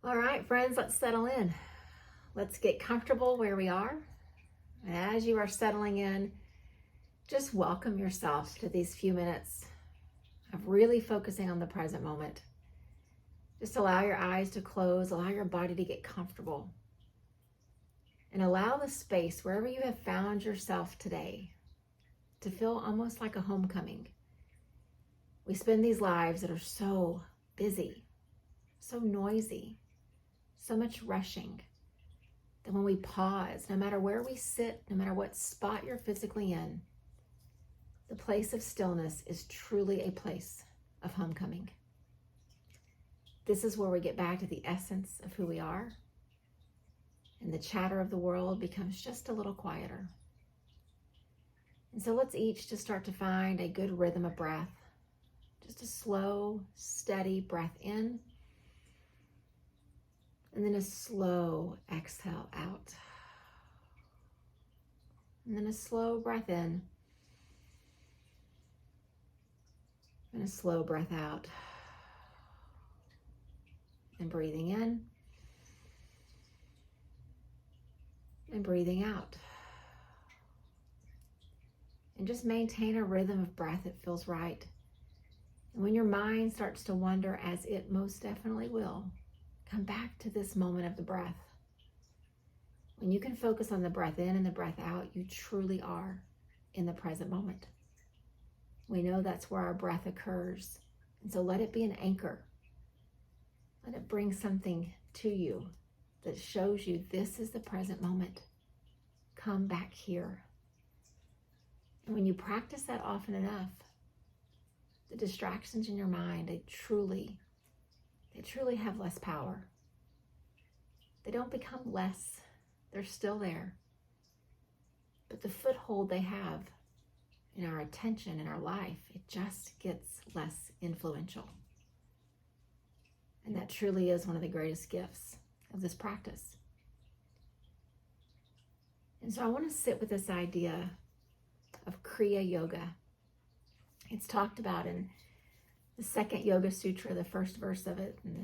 All right, friends, let's settle in. Let's get comfortable where we are. And as you are settling in, just welcome yourself to these few minutes of really focusing on the present moment. Just allow your eyes to close, allow your body to get comfortable, and allow the space wherever you have found yourself today to feel almost like a homecoming. We spend these lives that are so busy, so noisy, so much rushing, that when we pause, no matter where we sit, no matter what spot you're physically in, the place of stillness is truly a place of homecoming. This is where we get back to the essence of who we are, and the chatter of the world becomes just a little quieter. And so let's each just start to find a good rhythm of breath, just a slow, steady breath in, and then a slow exhale out. And then a slow breath in, and a slow breath out. And breathing in, and breathing out. And just maintain a rhythm of breath that feels right. And when your mind starts to wander, as it most definitely will, come back to this moment of the breath. When you can focus on the breath in and the breath out, you truly are in the present moment. We know that's where our breath occurs. And so let it be an anchor. Let it bring something to you that shows you this is the present moment. Come back here. And when you practice that often enough, the distractions in your mind, they truly have less power. They don't become less. They're still there. But the foothold they have in our attention, in our life, it just gets less influential. And that truly is one of the greatest gifts of this practice. And so I want to sit with this idea of Kriyayoga. It's talked about in the second Yoga Sutra, the first verse of it, and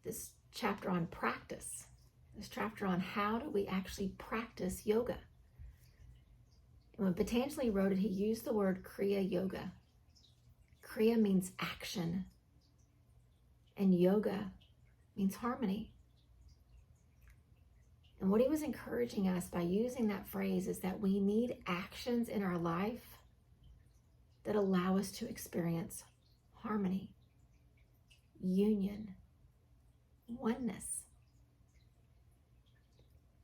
this chapter on practice, this chapter on how do we actually practice yoga. And when Patanjali wrote it, he used the word Kriyayoga. Kriya means action, and yoga means harmony. And what he was encouraging us by using that phrase is that we need actions in our life that allow us to experience harmony, union, oneness.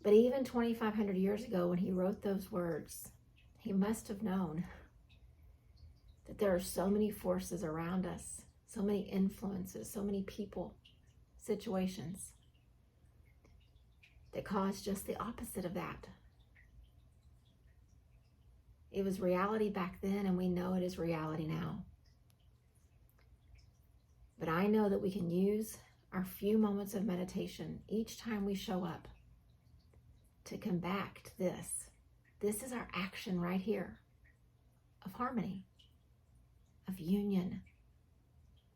But even 2,500 years ago, when he wrote those words, he must have known that there are so many forces around us, so many influences, so many people, situations that cause just the opposite of that. It was reality back then, and we know it is reality now. But I know that we can use our few moments of meditation each time we show up to come back to this. This is our action right here of harmony, of union,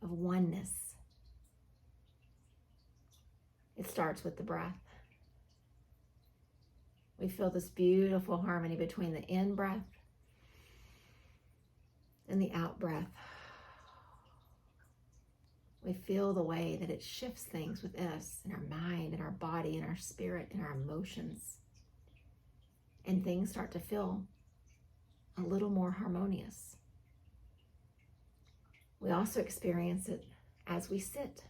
of oneness. It starts with the breath. We feel this beautiful harmony between the in-breath and the out-breath. We feel the way that it shifts things with us in our mind, in our body, in our spirit, in our emotions. And things start to feel a little more harmonious. We also experience it as we sit,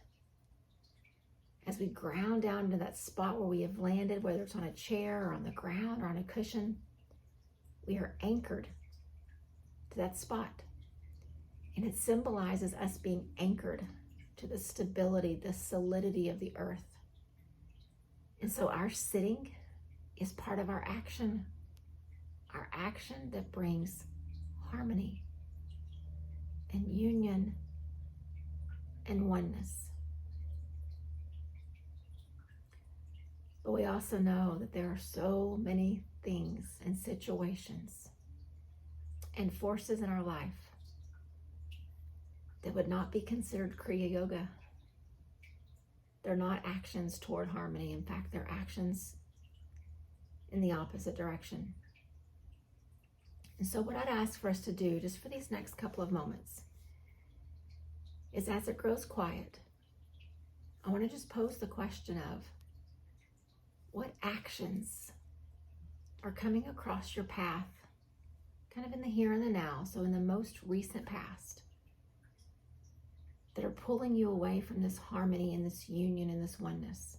as we ground down into that spot where we have landed, whether it's on a chair or on the ground or on a cushion. We are anchored to that spot. And it symbolizes us being anchored to the stability, the solidity of the earth. And so our sitting is part of our action that brings harmony and union and oneness. But we also know that there are so many things and situations and forces in our life that would not be considered Kriya Yoga. They're not actions toward harmony. In fact, they're actions in the opposite direction. And so what I'd ask for us to do just for these next couple of moments is, as it grows quiet, I want to just pose the question of what actions are coming across your path, kind of in the here and the now, so in the most recent past, that are pulling you away from this harmony and this union and this oneness.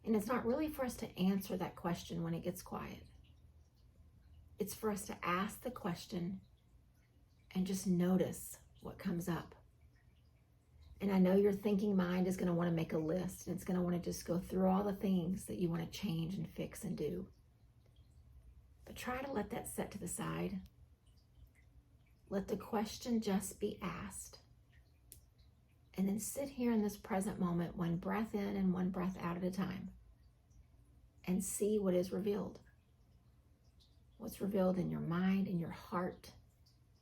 And it's not really for us to answer that question when it gets quiet. It's for us to ask the question and just notice what comes up. And I know your thinking mind is going to want to make a list, and it's going to want to just go through all the things that you want to change and fix and do. But try to let that set to the side. Let the question just be asked. And then sit here in this present moment, one breath in and one breath out at a time, and see what is revealed. What's revealed in your mind, in your heart,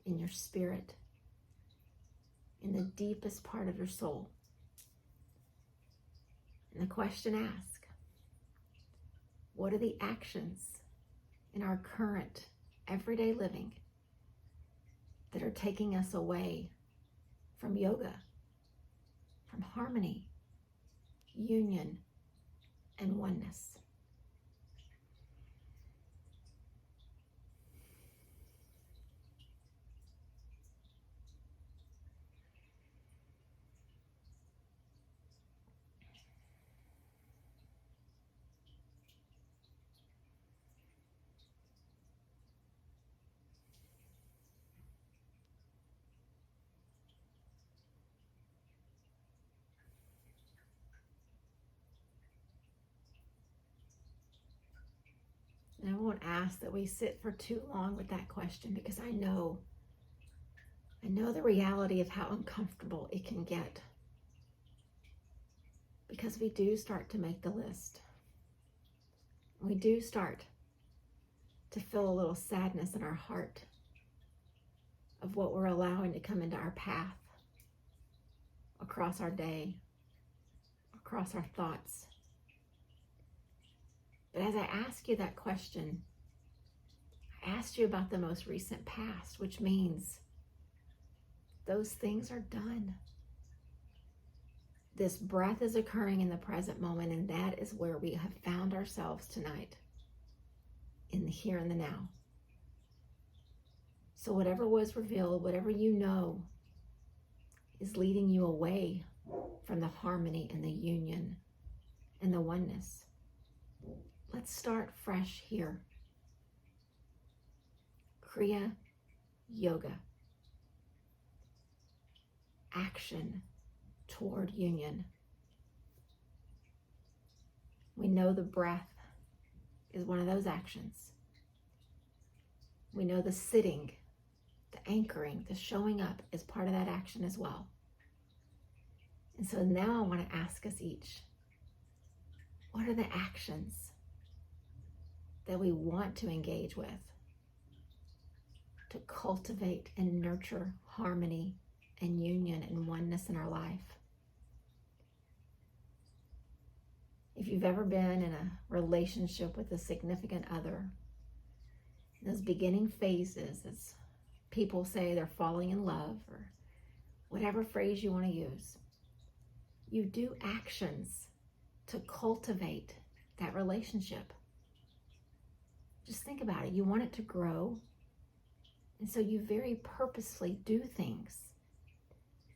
in your spirit, in the deepest part of your soul. And the question asked, what are the actions in our current everyday living that are taking us away from yoga, from harmony, union, and oneness? And I won't ask that we sit for too long with that question, because I know the reality of how uncomfortable it can get, because we do start to make the list. We do start to feel a little sadness in our heart of what we're allowing to come into our path, across our day, across our thoughts. But as I ask you that question, I asked you about the most recent past, which means those things are done. This breath is occurring in the present moment, and that is where we have found ourselves tonight, in the here and the now. So whatever was revealed, whatever you know is leading you away from the harmony and the union and the oneness, let's start fresh here. Kriya Yoga. Action toward union. We know the breath is one of those actions. We know the sitting, the anchoring, the showing up is part of that action as well. And so now I want to ask us each, what are the actions that we want to engage with to cultivate and nurture harmony and union and oneness in our life? If you've ever been in a relationship with a significant other, those beginning phases, as people say they're falling in love, or whatever phrase you want to use, you do actions to cultivate that relationship. Just think about it. You want it to grow, and so you very purposefully do things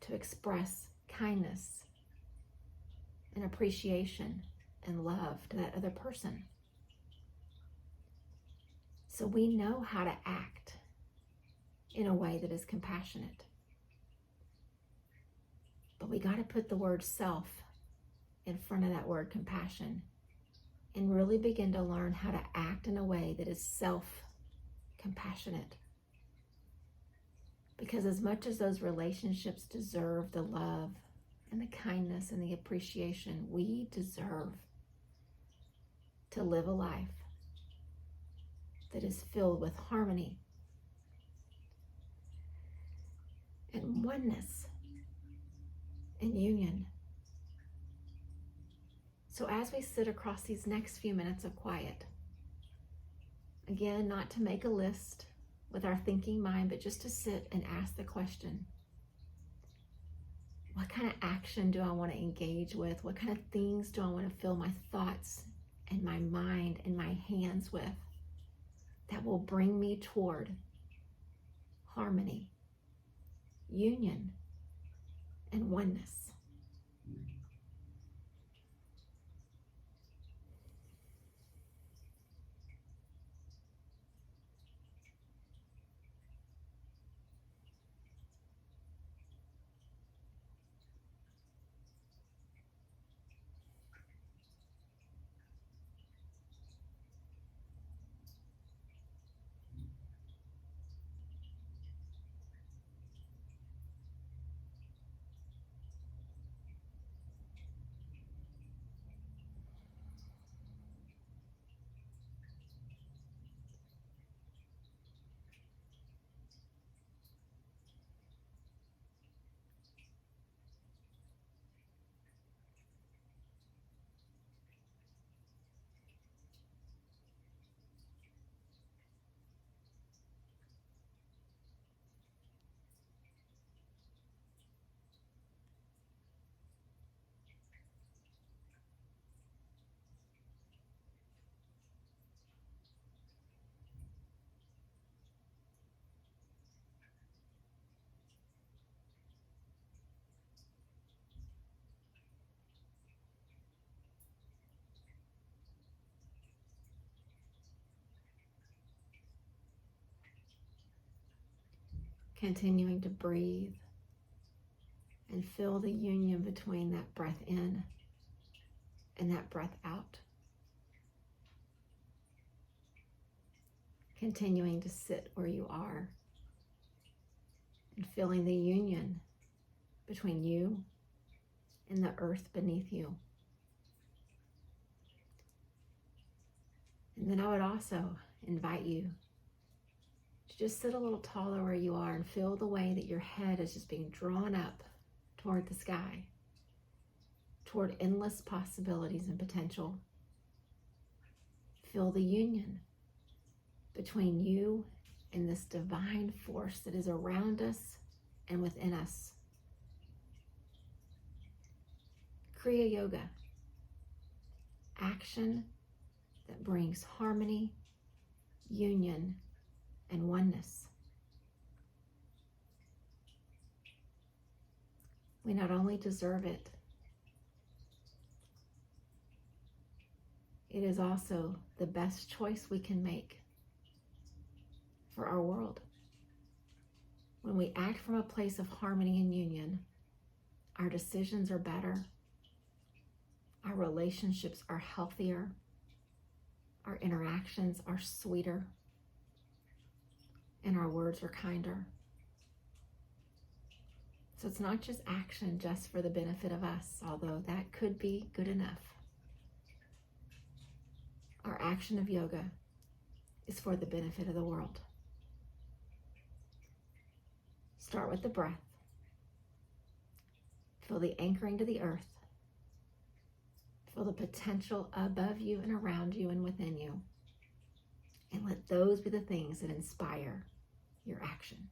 to express kindness and appreciation and love to that other person. So we know how to act in a way that is compassionate. But we got to put the word self in front of that word compassion and really begin to learn how to act in a way that is self-compassionate. Because as much as those relationships deserve the love and the kindness and the appreciation, we deserve to live a life that is filled with harmony and oneness and union. So as we sit across these next few minutes of quiet, again, not to make a list with our thinking mind, but just to sit and ask the question, what kind of action do I want to engage with? What kind of things do I want to fill my thoughts and my mind and my hands with that will bring me toward harmony, union, and oneness? Continuing to breathe and feel the union between that breath in and that breath out. Continuing to sit where you are and feeling the union between you and the earth beneath you. And then I would also invite you to just sit a little taller where you are and feel the way that your head is just being drawn up toward the sky, toward endless possibilities and potential. Feel the union between you and this divine force that is around us and within us. Kriyayoga Action that brings harmony, union, and oneness. We not only deserve it, it is also the best choice we can make for our world. When we act from a place of harmony and union, our decisions are better, our relationships are healthier, our interactions are sweeter, and our words are kinder. So it's not just action just for the benefit of us, although that could be good enough. Our action of yoga is for the benefit of the world. Start with the breath. Feel the anchoring to the earth. Feel the potential above you and around you and within you. And let those be the things that inspire your action.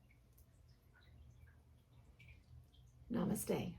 Namaste.